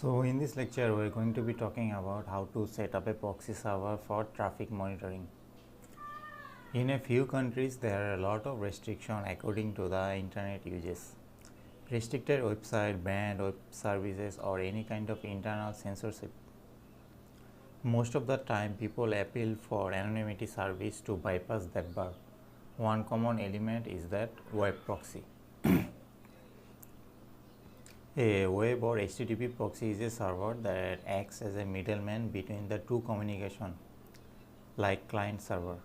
So in this lecture we are going to be talking about how to set up a proxy server for traffic monitoring. In a few countries there are a lot of restrictions according to the internet uses. Restricted website, banned web services or any kind of internal censorship. Most of the time people appeal for anonymity service to bypass that bar. One common element is that web proxy. A web or HTTP proxy is a server that acts as a middleman between the two communication, like client server.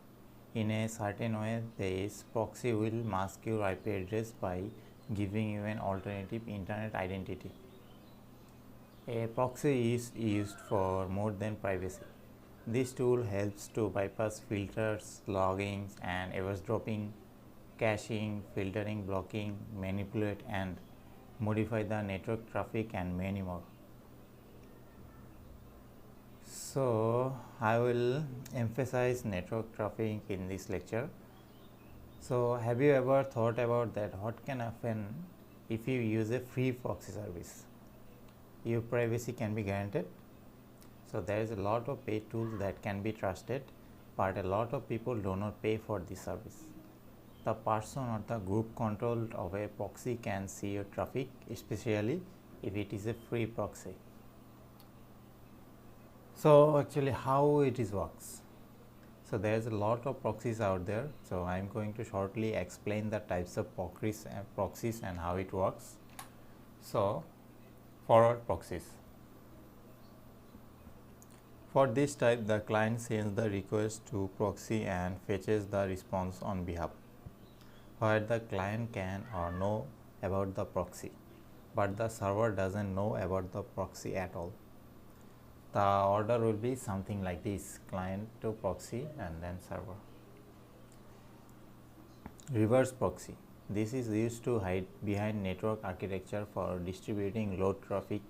In a certain way, this proxy will mask your IP address by giving you an alternative internet identity. A proxy is used for more than privacy. This tool helps to bypass filters, logging and eavesdropping, caching, filtering, blocking, manipulate and modify the network traffic and many more. So I will emphasize network traffic in this lecture. So have you ever thought about that what can happen if you use a free proxy service? Your privacy can be guaranteed. So there is a lot of paid tools that can be trusted, but a lot of people do not pay for this service. The person or the group control of a proxy can see your traffic, especially if it is a free proxy. So actually how it works? So there is a lot of proxies out there. So I am going to shortly explain the types of proxies and how it works. So forward proxies. For this type, the client sends the request to proxy and fetches the response on behalf, where the client can or know about the proxy, but the server doesn't know about the proxy at all. The order will be something like this: client to proxy and then server. Reverse proxy. This is used to hide behind network architecture for distributing load traffic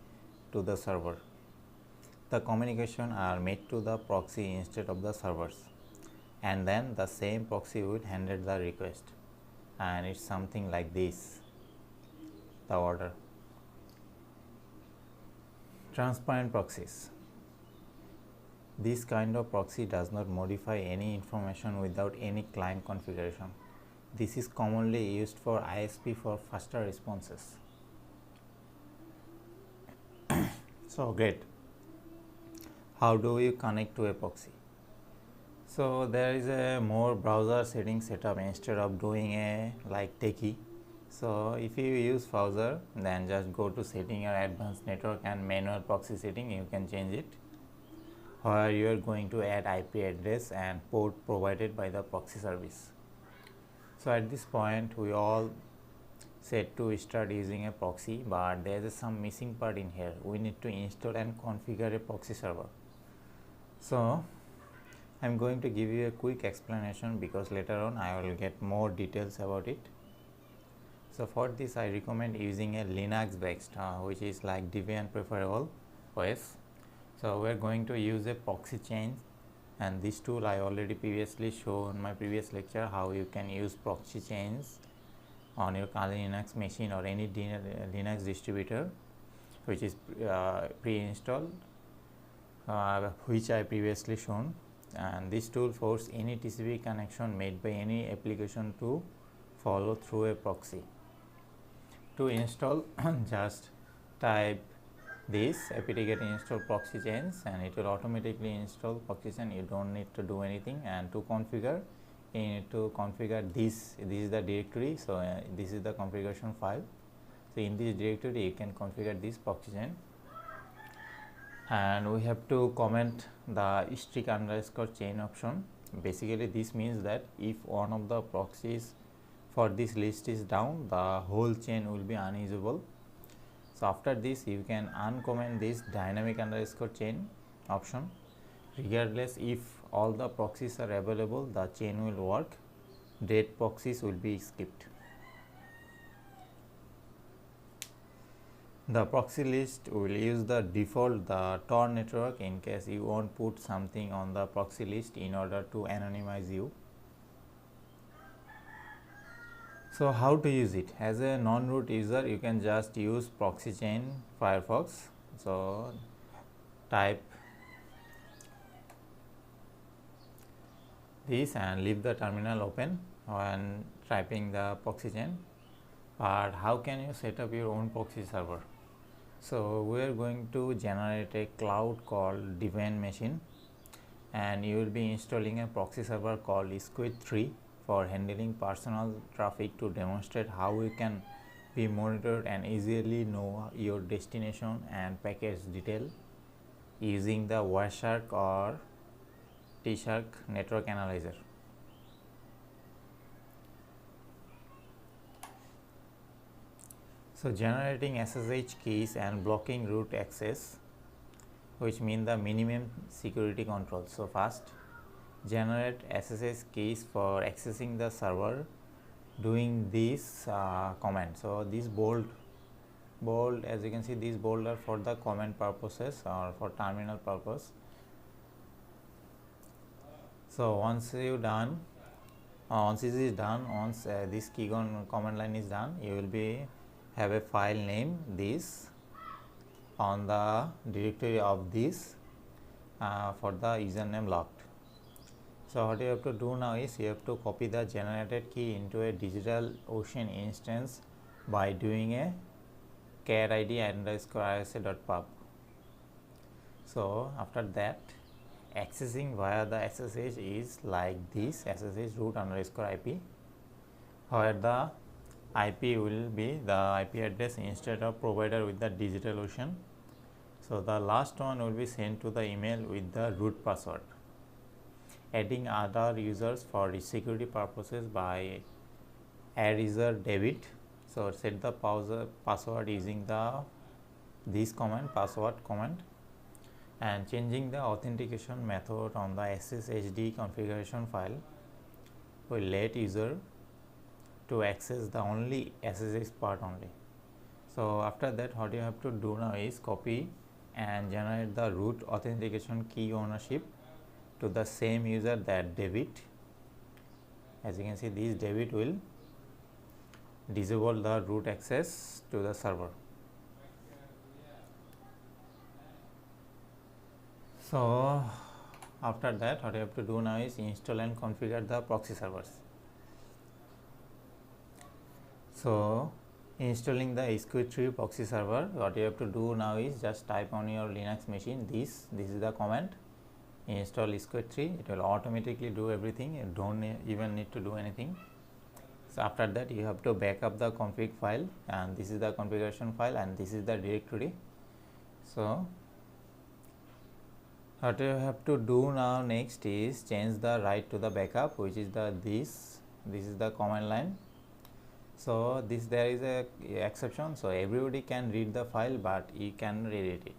to the server. The communication are made to the proxy instead of the servers, and then the same proxy will handle the request. And it's something like this, the order. Transparent proxies. This kind of proxy does not modify any information without any client configuration. This is commonly used for ISP for faster responses. So great. How do you connect to a proxy? So there is a more browser setting setup instead of doing a like techie. So if you use browser, then just go to setting your advanced network and manual proxy setting, you can change it, where you are going to add IP address and port provided by the proxy service. So at this point we all set to start using a proxy, but there is some missing part in here. We need to install and configure a proxy server. So I am going to give you a quick explanation because later on I will get more details about it. So for this I recommend using a Linux based which is like Debian preferable OS. So we are going to use a proxy chain, and this tool I already previously shown in my previous lecture how you can use proxy chains on your Kali Linux machine or any Linux distributor which is pre-installed, which I previously shown. And this tool forces any TCP connection made by any application to follow through a proxy. To install, just type this apt-get install proxy chains and it will automatically install proxy chain. You don't need to do anything. And to configure, you need to configure this is the directory. So this is the configuration file. So in this directory you can configure this proxy chain, and we have to comment the strict_chain option. Basically this means that if one of the proxies for this list is down, the whole chain will be unusable. So after this you can uncomment this dynamic_chain option. Regardless if all the proxies are available, the chain will work. Dead proxies will be skipped. The proxy list will use the default Tor network in case you won't put something on the proxy list in order to anonymize you. So how to use it? As a non-root user, you can just use proxy chain Firefox. So type this and leave the terminal open when typing the proxy chain. But how can you set up your own proxy server? So we are going to generate a cloud called Divine Machine, and you will be installing a proxy server called Squid3 for handling personal traffic to demonstrate how you can be monitored and easily know your destination and package detail using the Wireshark or T-Shark network analyzer. So generating SSH keys and blocking root access, which mean the minimum security control. So first, generate SSH keys for accessing the server doing this command. So this bold, as you can see, these bold are for the command purposes or for terminal purpose. So once you done, once this is done, once this key command line is done, you will be have a file name this on the directory of this for the username locked. So what you have to do now is you have to copy the generated key into a DigitalOcean instance by doing a char id _rsa.pub. So after that, accessing via the SSH is like this SSH root _ IP, where the IP will be the IP address instead of provider with the DigitalOcean. So the last one will be sent to the email with the root password. Adding other users for security purposes by add user David. So set the password using this command, password command, and changing the authentication method on the SSHD configuration file will let user to access the only SSH part only. So after that, what you have to do now is copy and generate the root authentication key ownership to the same user, that David. As you can see, this David will disable the root access to the server. So after that, what you have to do now is install and configure the proxy servers. So installing the Squid3 proxy server, what you have to do now is just type on your Linux machine this is the command, install Squid3. It will automatically do everything, you don't even need to do anything. So after that, you have to back up the config file, and this is the configuration file and this is the directory. So what you have to do now next is change the write to the backup, which is the this is the command line. So there is a exception, so everybody can read the file but you can read it.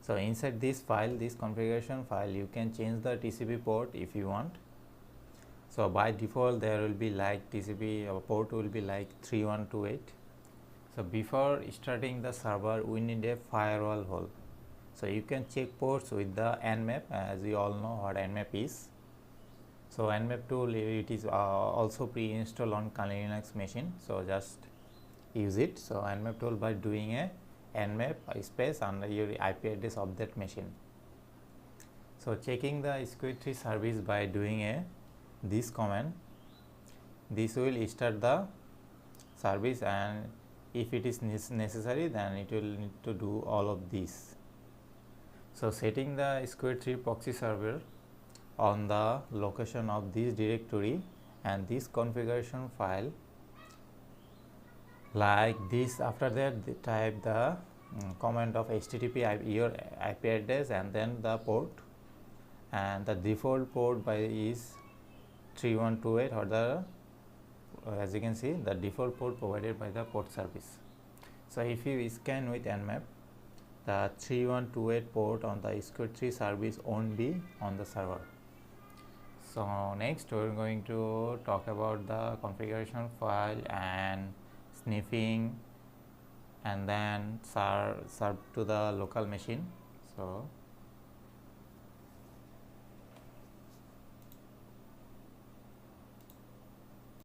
So inside this file, this configuration file, you can change the TCP port if you want. So by default there will be like TCP port will be like 3128. So before starting the server, we need a firewall hole. So you can check ports with the Nmap, as we all know what Nmap is. So Nmap tool, it is also pre-installed on Kali Linux machine, so just use it. So Nmap tool by doing a Nmap space under your IP address of that machine. So checking the Squid3 service by doing this command, this will start the service, and if it is necessary then it will need to do all of this. So setting the Squid3 proxy server on the location of this directory and this configuration file like this. After that, type the command of HTTP your IP address and then the port, and the default port by is 3128, or the as you can see the default port provided by the port service. So if you scan with Nmap, the 3128 port on the Squid3 service won't be on the server. So next we are going to talk about the configuration file and sniffing, and then serve to the local machine. So